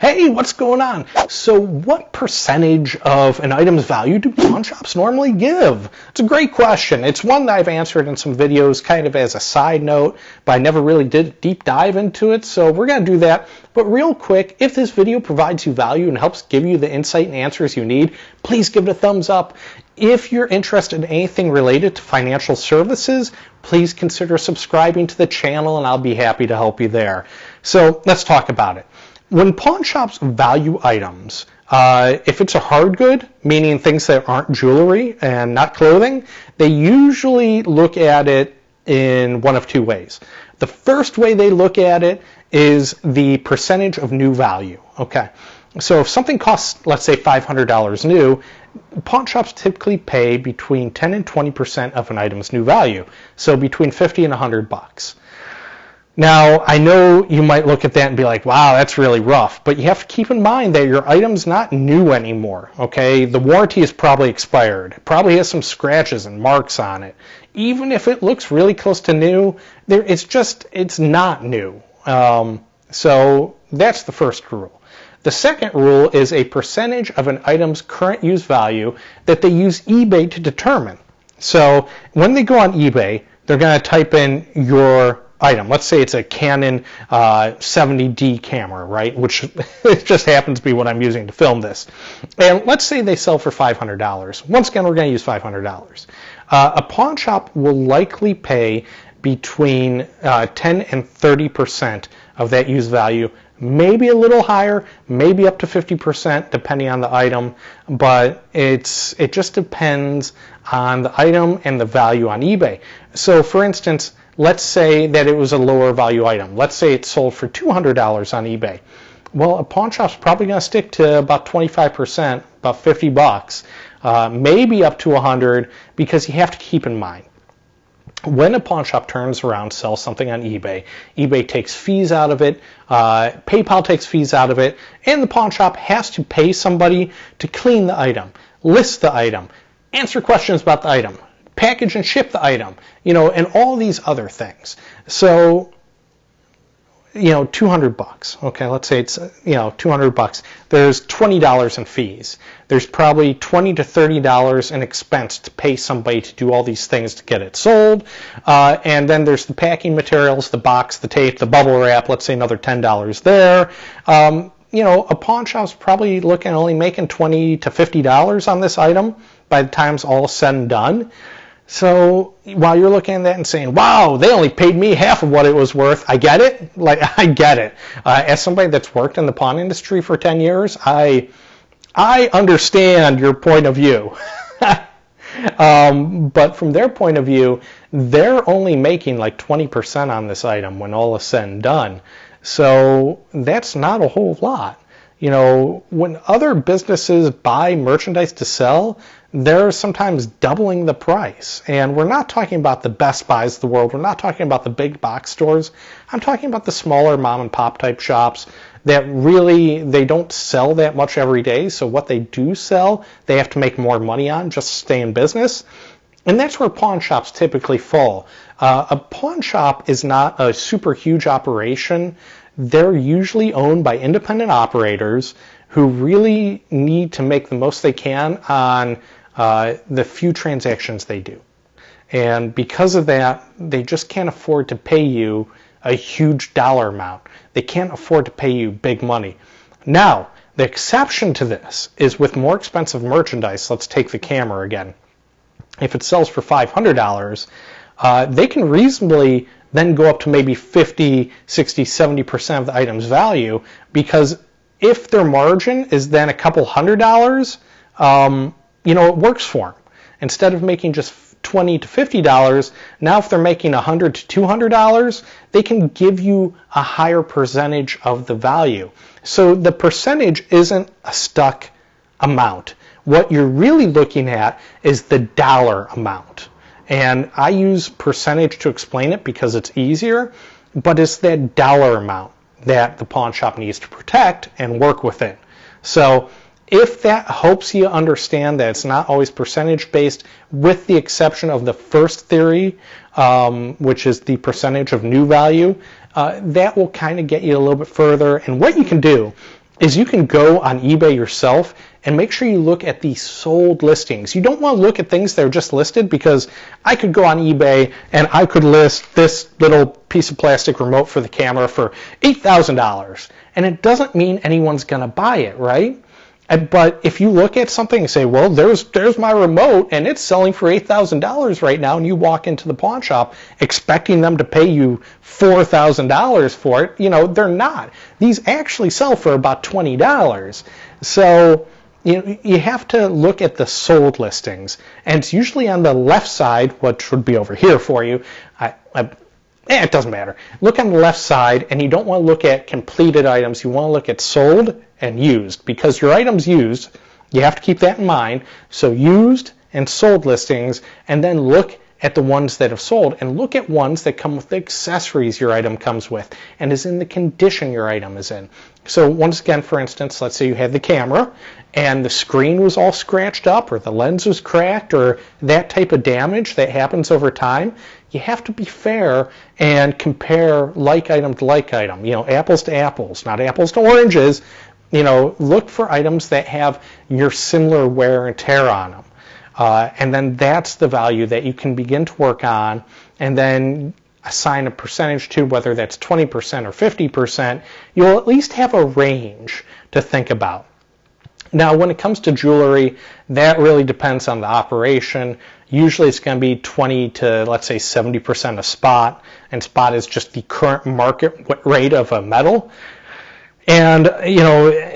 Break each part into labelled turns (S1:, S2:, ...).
S1: Hey, what's going on? So what percentage of an item's value do pawn shops normally give? It's a great question. It's one that I've answered in some videos kind of as a side note, but I never really did a deep dive into it, so we're going to do that. But real quick, if this video provides you value and helps give you the insight and answers you need, please give it a thumbs up. If you're interested in anything related to financial services, please consider subscribing to the channel and I'll be happy to help you there. So let's talk about it. When pawn shops value items, if it's a hard good, meaning things that aren't jewelry and not clothing, they usually look at it in one of two ways. The first way they look at it is the percentage of new value. Okay, so if something costs, let's say, $500 new, pawn shops typically pay between 10 and 20% of an item's new value, so between 50 and 100 bucks. Now, I know you might look at that and be like, wow, that's really rough, but you have to keep in mind that your item's not new anymore, okay? The warranty is probably expired. It probably has some scratches and marks on it. Even if it looks really close to new, it's not new. So that's the first rule. The second rule is a percentage of an item's current use value that they use eBay to determine. So when they go on eBay, they're going to type in your item. Let's say it's a Canon 70D camera, right? Which it just happens to be what I'm using to film this. And let's say they sell for $500. Once again, we're going to use $500. A pawn shop will likely pay between 10 and 30% of that used value, maybe a little higher, maybe up to 50% depending on the item, but it just depends on the item and the value on eBay. So for instance, let's say that it was a lower value item. Let's say it sold for $200 on eBay. Well, a pawn shop's probably going to stick to about 25%, about 50 bucks, maybe up to 100, because you have to keep in mind, when a pawn shop turns around, sells something on eBay, eBay takes fees out of it, PayPal takes fees out of it, and the pawn shop has to pay somebody to clean the item, list the item, answer questions about the item, package and ship the item, and all these other things. So, 200 bucks. Okay, let's say it's, 200 bucks. There's $20 in fees. There's probably $20 to $30 in expense to pay somebody to do all these things to get it sold. And then there's the packing materials, the box, the tape, the bubble wrap, let's say another $10 there. A pawn shop's probably looking at only making $20 to $50 on this item by the time it's all said and done. So while you're looking at that and saying, wow, they only paid me half of what it was worth, I get it. I get it. As somebody that's worked in the pawn industry for 10 years, I understand your point of view. But from their point of view, they're only making like 20% on this item when all is said and done. So that's not a whole lot. When other businesses buy merchandise to sell, they're sometimes doubling the price. And we're not talking about the Best Buys of the world. We're not talking about the big box stores. I'm talking about the smaller mom and pop type shops that really, they don't sell that much every day. So what they do sell, they have to make more money on just to stay in business. And that's where pawn shops typically fall. A pawn shop is not a super huge operation. They're usually owned by independent operators who really need to make the most they can on the few transactions they do. And because of that, they just can't afford to pay you a huge dollar amount. They can't afford to pay you big money. Now, the exception to this is with more expensive merchandise. Let's take the camera again. If it sells for $500, they can reasonably then go up to maybe 50, 60, 70% of the item's value, because if their margin is then a couple $100, it works for them. Instead of making just $20 to $50, now if they're making $100 to $200, they can give you a higher percentage of the value. So the percentage isn't a stuck amount. What you're really looking at is the dollar amount. And I use percentage to explain it because it's easier, but it's that dollar amount that the pawn shop needs to protect and work within. So if that helps you understand that it's not always percentage based, with the exception of the first theory, which is the percentage of new value, that will kind of get you a little bit further. And what you can do is you can go on eBay yourself and make sure you look at the sold listings. You don't want to look at things that are just listed, because I could go on eBay and I could list this little piece of plastic remote for the camera for $8,000, and it doesn't mean anyone's going to buy it, right? But if you look at something and say, well, there's my remote and it's selling for $8,000 right now, and you walk into the pawn shop expecting them to pay you $4,000 for it, they're not. These actually sell for about $20. So you have to look at the sold listings, and it's usually on the left side, which would be over here for you. It doesn't matter. Look on the left side, and you don't want to look at completed items. You want to look at sold and used, because your item's used. You have to keep that in mind. So used and sold listings, and then look at the ones that have sold, and look at ones that come with the accessories your item comes with and is in the condition your item is in. So once again, for instance, let's say you had the camera and the screen was all scratched up, or the lens was cracked, or that type of damage that happens over time. You have to be fair and compare like item to like item, apples to apples, not apples to oranges. Look for items that have your similar wear and tear on them. And then that's the value that you can begin to work on, and then assign a percentage to, whether that's 20% or 50%. You'll at least have a range to think about. Now, when it comes to jewelry, that really depends on the operation. Usually it's going to be 20 to, let's say, 70% of spot, and spot is just the current market rate of a metal. And,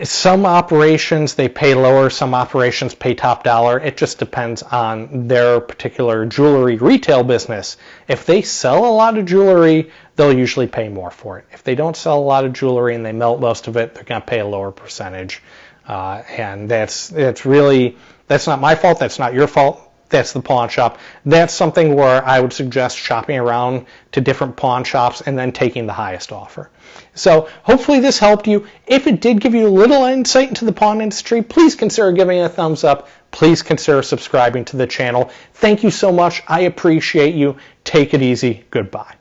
S1: some operations, they pay lower, some operations pay top dollar. It just depends on their particular jewelry retail business. If they sell a lot of jewelry, they'll usually pay more for it. If they don't sell a lot of jewelry and they melt most of it, they're going to pay a lower percentage. And that's not my fault. That's not your fault. That's the pawn shop. That's something where I would suggest shopping around to different pawn shops and then taking the highest offer. So hopefully this helped you. If it did give you a little insight into the pawn industry, please consider giving it a thumbs up. Please consider subscribing to the channel. Thank you so much. I appreciate you. Take it easy. Goodbye.